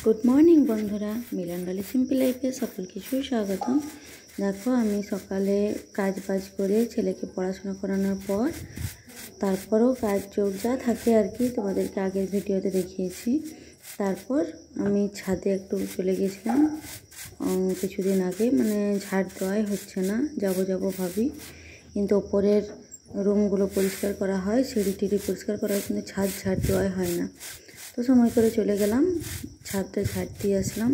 Good morning বন্ধুরা, মিলনডলি simple লাইফে সকলকে সুস্বাগতম। দেখো আমি সকালে কাজ বাজ করে ছেলেকে পড়াশোনা করানোর পর তারপরেও কাজ যোগ যা থাকে আর কি তোমাদেরকে আগের ভিডিওতে দেখিয়েছি। তারপর আমি ছাদে একটু চলে গেছিলাম কিছুদিন আগে, মানে ঝাড় দেওয়াই হচ্ছে না, যাবো ভাবি, কিন্তু ওপরের রুমগুলো পরিষ্কার করা হয়, সিঁড়ি টিড়ি পরিষ্কার করা হয়, কিন্তু ঝাড় দেওয়াই হয় না। তো সময় করে চলে গেলাম, ছাদটা ঝাড় দিয়ে আসলাম।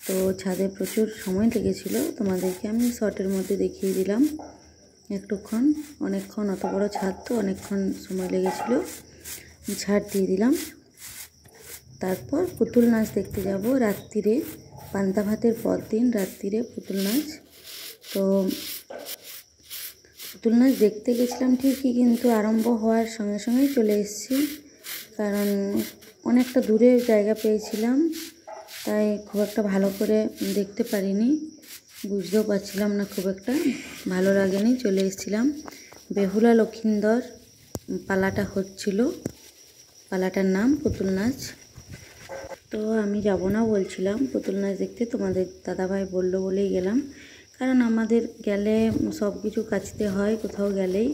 তো ছাদে প্রচুর সময় লেগেছিলো, তোমাদেরকে আমি শর্টের মধ্যে দেখিয়ে দিলাম একটুক্ষণ, অনেকক্ষণ, অত বড় ছাদ তো অনেকক্ষণ সময় লেগেছিলো, ঝাড় দিয়ে দিলাম। তারপর পুতুল নাচ দেখতে যাব রাত্রিরে, পান্তা ভাতের পর দিন রাত্রিরে পুতুল নাচ। তো পুতুল নাচ দেখতে গেছিলাম ঠিকই, কিন্তু আরম্ভ হওয়ার সঙ্গে সঙ্গেই চলে এসেছি, কারণ অনেকটা দূরে জায়গা পেয়েছিলাম, তাই খুব একটা ভালো করে দেখতে পারিনি, বুঝতেও পারছিলাম না, খুব একটা ভালো লাগেনি, চলে এসেছিলাম। বেহুলা লক্ষিন্দর পালাটা হচ্ছিল, পালাটার নাম পুতুল নাচ। তো আমি যাব না বলছিলাম পুতুল নাচ দেখতে, তোমাদের দাদাভাই বললো বলেই গেলাম, কারণ আমাদের গেলে সব কিছু কাচতে হয় কোথাও গেলেই।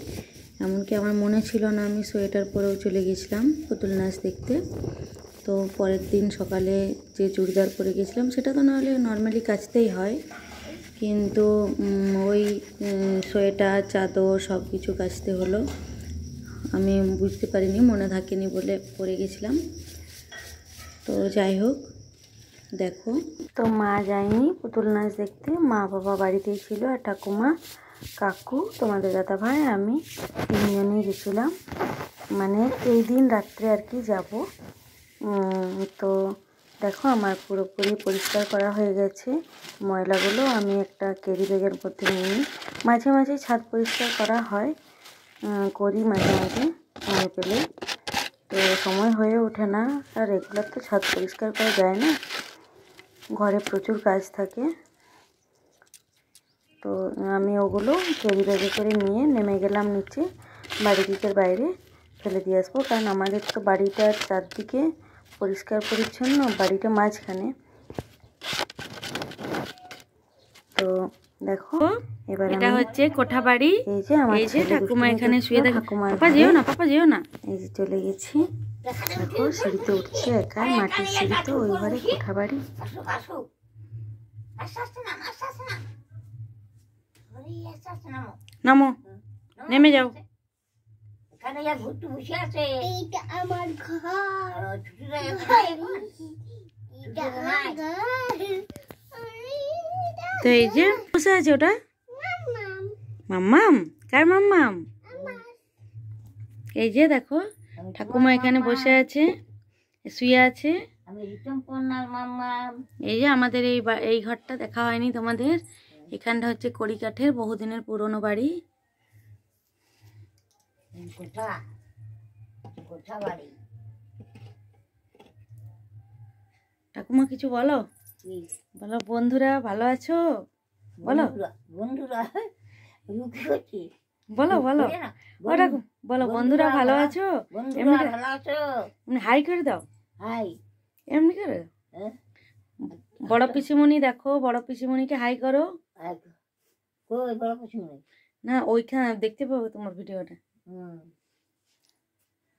এমনকি আমার মনে ছিল না, আমি সোয়েটার পরেও চলে গেছিলাম পুতুল নাচ দেখতে। তো পরের দিন সকালে যে চুড়িদার পরে গেছিলাম সেটা তো নাহলে নর্মালি কাচতেই হয়, কিন্তু ওই সোয়েটার চাদর সব কিছু কাচতে হলো। আমি বুঝতে পারিনি, মনে থাকেনি বলে পরে গেছিলাম। তো যাই হোক, দেখো তো মা যায়নি পুতুল নাচ দেখতে, মা বাবা বাড়িতেই ছিল, আর ঠাকুমা, কাকু, তোমাদের দাদা ভাই, আমি তিনজনেই গেছিলাম, মানে এই দিন রাত্রে আর কি যাব। তো দেখো আমার পুরোপুরি পরিষ্কার করা হয়ে গেছে, ময়লাগুলো আমি একটা ক্যারি ব্যাগের মধ্যে নিয়ে নিই। মাঝে মাঝে ছাদ পরিষ্কার করা হয়, করি মাঝে মাঝে সময় পেলে, তো সময় হয়ে ওঠে না, আর রেগুলার তো ছাদ পরিষ্কার করা যায় না, ঘরে প্রচুর কাজ থাকে। তো আমি ওগুলো ক্যারি ব্যাগে করে নিয়ে নেমে গেলাম নিচে, বাড়ি দিকের বাইরে ফেলে দিয়ে আসবো, কারণ আমাদের তো বাড়িটার চারদিকে পরিষ্কার পরিচ্ছন্ন, বাড়িটা মাঝখানে। তো দেখো এবার এটা হচ্ছে কোঠা বাড়ি, এই যে আমার ঠাকুমা এখানে শুয়ে থাকে, পাপা যেও না, পাপা যেও না, এই যে চলে গেছি। দেখো সিঁড়িতে উঠছে একাই, মাটির সিঁড়িতে, ওই ঘরে কোঠা বাড়ি। নামো, নেমে যাও। তো এই যে বসে আছে, ওটা মাম্মাম, কার মাম্মাম? এই যে দেখো ঠাকুমা এখানে বসে আছে, শুয়ে আছে। এই যে আমাদের এই ঘরটা দেখা হয়নি তোমাদের, এখানটা হচ্ছে কড়িকাঠের বহুদিনের পুরনো বাড়ি। ঠাকুমা কিছু বলো, বলো বন্ধুরা ভালো আছো, বলো বন্ধুরা, বলো বলো ওরকম বলো, বন্ধুরা ভালো আছো, হাই করে দাও, হাই এমনি করে দাও। বড় পিসিমণি দেখো, বড় পিসিমণিকে হাই করো। না ওইখানে দেখতে পাবো তোমার ভিডিওটা।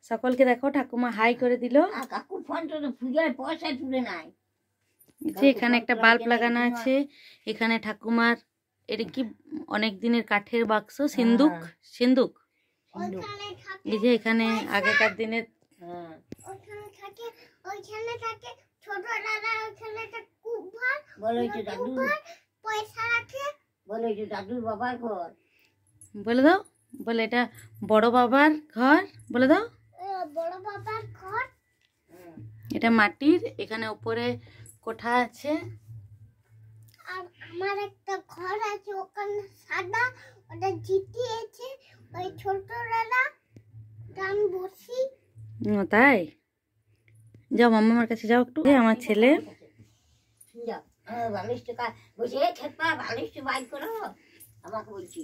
সকলকে দেখো, ঠাকুমা হাই করে দিল। এখানে একটা বাল্ব লাগানো আছে, এখানে ঠাকুমার এটা কি অনেক দিনের কাঠের বাক্স, সিন্দুক, সিন্দুক। এই যে এখানে আগেকার দিনের বলে দাও, বলে এটা বড় বাবার ঘর, বলে দাও বড় বাবার ঘর, এটা মাটির, এখানে উপরে কোঠা আছে, আর আমার একটা ঘর আছে ওখানে সাদা, ওটা জিতিয়েছে ওই ছোটরা, গান বসি। তাই যাও মাম্মার কাছে যাও একটু, আমার ছেলে আমাকে বলছি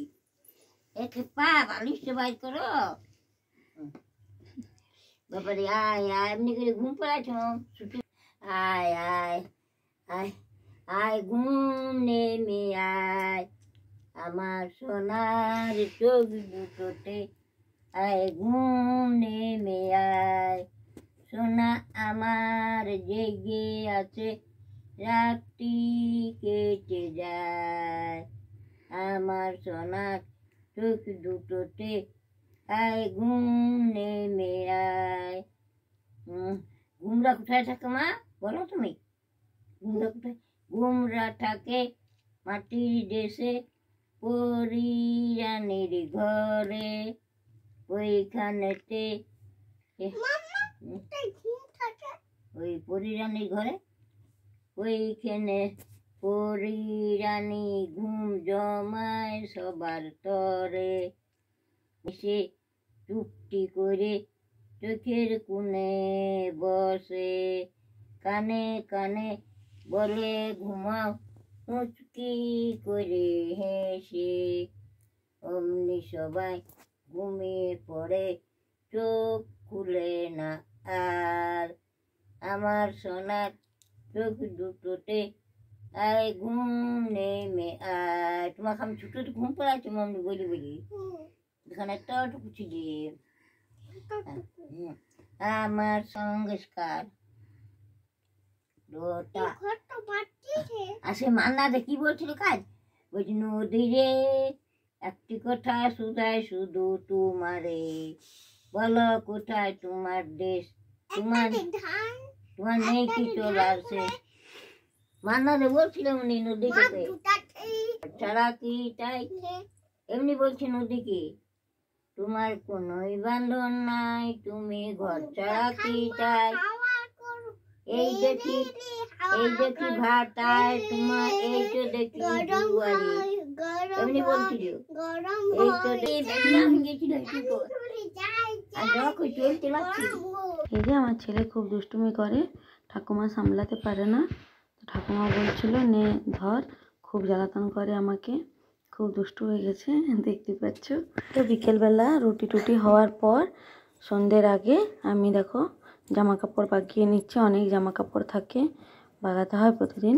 বাবারে, আয় আয়, এমনি করে ঘুম পাড়াচ্ছ, আয় আয় ঘুম নেমে আয়, আমার সোনার চোখ দুটোতে আয় ঘুম নেমে আয়। সোনা আমার জেগে আছে, রাত্রি কেটে যায়, আমার সোনার চোখ দুটোতে আয় ঘুম নেমে আয়। ঘুমরা কোথায় থাকে মা, বলো তুমি? ঘুমরা কোথায়? ঘুমরা থাকে মাটির দেশে, পরি রানীর ঘরে, ওইখানেতে ওই পরি রানীর ঘরে, ওইখানে পরি রানী ঘুম জমায় সবার তরে, এসে চুপটি করে চোখের কোণে বসে, কানে কানে বলে ঘুমাও মুচকি করে হেসে, অমনি সবাই ঘুমিয়ে পড়ে, চোখ খুলে না আর, আমার সোনার চোখ দুটোতে আয় ঘুম নেমে আয়। তোমাকে আমি ছোট ঘুম পড়াচ্ছি মামনি বলি বলি, এখানে এতটুকু ছিলি। আমার সংস্কার আসে মান্নাতে কি বলছিল কাজ, বলছি নদী রে একটি কথা শুধায় শুধু তোমারে, বলো কোথায় তোমার দেশ, তোমার তোমার নেই কি চলে আসে। মান্নাতে বলছিল উনি নদীকে ছাড়া কি তাই, এমনি বলছে নদীকে তোমার কোনোই বান্ধন নাই, তুমি ঘর ছাড়া কি চাই, এই দেখি ভাতায় তোমার, এই তো দেখি দুয়ারি, এমনি বলছিল। এই তো আমি গেছিল চলতে লাগছি। এই যে আমার ছেলে খুব দুষ্টুমি করে, ঠাকুমা সামলাতে পারে না, ঠাকুমা বলছিল নে ধর, খুব জ্বালাতন করে আমাকে, খুব দুষ্টু হয়ে গেছে দেখতে পাচ্ছ। তো বিকেলবেলা রুটি টুটি হওয়ার পর সন্ধ্যের আগে আমি দেখো জামা কাপড় বাগিয়ে নিচ্ছি, অনেক জামা কাপড় থাকে, বাগাতে হয় প্রতিদিন।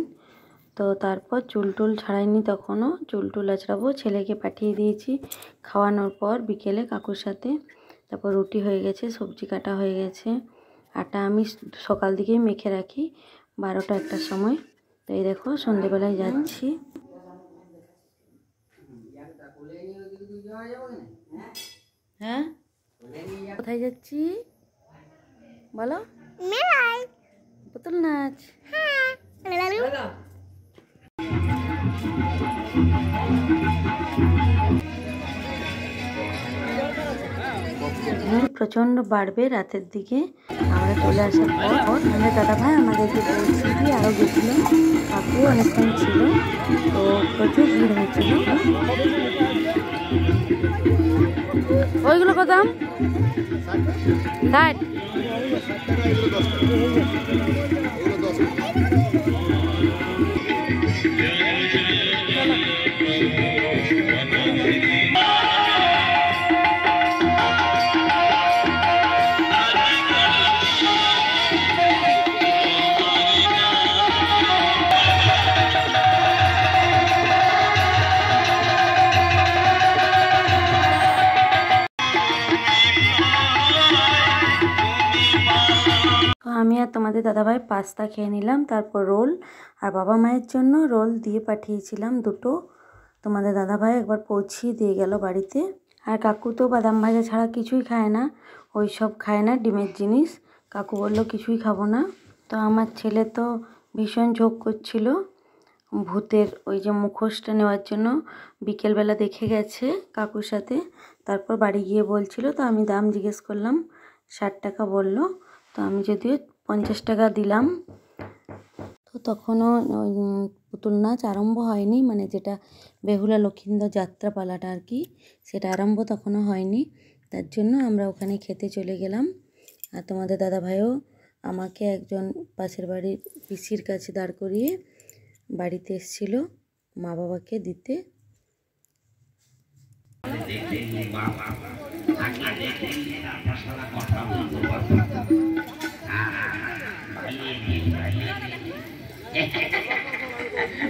তো তারপর চুল টুল ছাড়াইনি, তখনও চুল টুল আছড়াবো, ছেলেকে পাঠিয়ে দিয়েছি খাওয়ানোর পর বিকেলে কাকুর সাথে। তারপর রুটি হয়ে গেছে, সবজি কাটা হয়ে গেছে, আটা আমি সকাল দিকেই মেখে রাখি 12টা-1টার সময়। তো এই দেখো সন্ধ্যেবেলায় যাচ্ছি। হ্যাঁ কোথায় যাচ্ছি বলো? পুতুল নাচ। ভিড় প্রচণ্ড বাড়বে রাতের দিকে, আমরা চলে আসার পর আমাদের দাদা ভাই আমাদেরকে বলছি কি আরও গেছিল, কাকু অনেকক্ষণ ছিল, তো প্রচুর ভিড় হয়েছিল। ওইগুলো কত দাম? 60। আমি আর তোমাদের দাদাভাই পাস্তা খেয়ে নিলাম, তারপর রোল, আর বাবা মায়ের জন্য রোল দিয়ে পাঠিয়েছিলাম দুটো, তোমাদের দাদাভাই একবার পৌঁছিয়ে দিয়ে গেল বাড়িতে। আর কাকু তো বাদাম ভাজা ছাড়া কিছুই খায় না, ওই সব খায় না ডিমের জিনিস, কাকু বললো কিছুই খাবো না। তো আমার ছেলে তো ভীষণ ঝোঁক করছিল ভূতের ওই যে মুখোশটা নেওয়ার জন্য, বিকেলবেলা দেখে গেছে কাকুর সাথে, তারপর বাড়ি গিয়ে বলছিল। তো আমি দাম জিজ্ঞেস করলাম, 60 টাকা বললো, তো আমি যদিও 50 টাকা দিলাম। তো তখনও ওই পুতুল নাচ আরম্ভ হয়নি, মানে যেটা বেহুলা লক্ষিন্দর যাত্রাপালাটা আর কি, সেটা আরম্ভ তখনও হয়নি, তার জন্য আমরা ওখানে খেতে চলে গেলাম। আর তোমাদের দাদাভাইও আমাকে একজন পাশের বাড়ির পিসির কাছে দাঁড় করিয়ে বাড়িতে এসেছিল মা বাবাকে দিতে।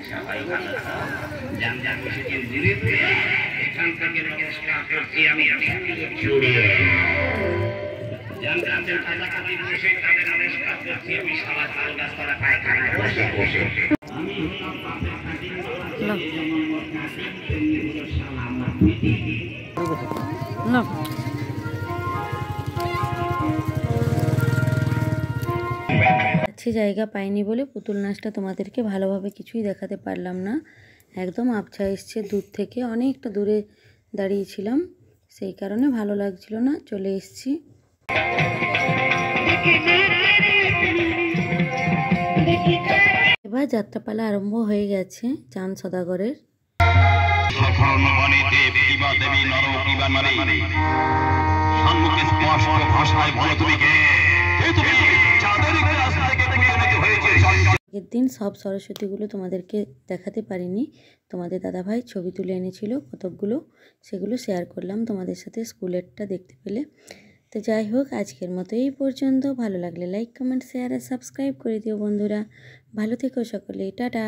সবাই ভালো জানজা বসেছি ধীরে ধীরে এখান থেকে নমস্কার করছি আমি জুড়ে জানজাদের কাছাকাছি বসে তাদের নমস্কার করছি আমি সারা তাল গাছতলা পায়খানা বসে বসে আমি হলাম বাপের খাঁটি কাছে জায়গা পাইনি বলে পুতুল নাচটা তোমাদেরকে ভালোভাবে কিছুই দেখাতে পারলাম না। একদম আবছা এসছে দূর থেকে, অনেকটা দূরে দাঁড়িয়েছিলাম, সেই কারণে ভালো লাগছিল না, চলে এসছি। এবার যাত্রাপালা আরম্ভ হয়ে গেছে চাঁদ সদাগরের। আগের দিন সব সরস্বতীগুলো তোমাদেরকে দেখাতে পারিনি, তোমাদের দাদাভাই ছবি তুলে এনেছিল কতকগুলো, সেগুলো শেয়ার করলাম তোমাদের সাথে, স্কুলেরটা দেখতে পেলে। তো যাই হোক, আজকের মতো এই পর্যন্ত। ভালো লাগলে লাইক, কমেন্ট, শেয়ার আর সাবস্ক্রাইব করে দিও বন্ধুরা। ভালো থেকো সকলে, টাটা।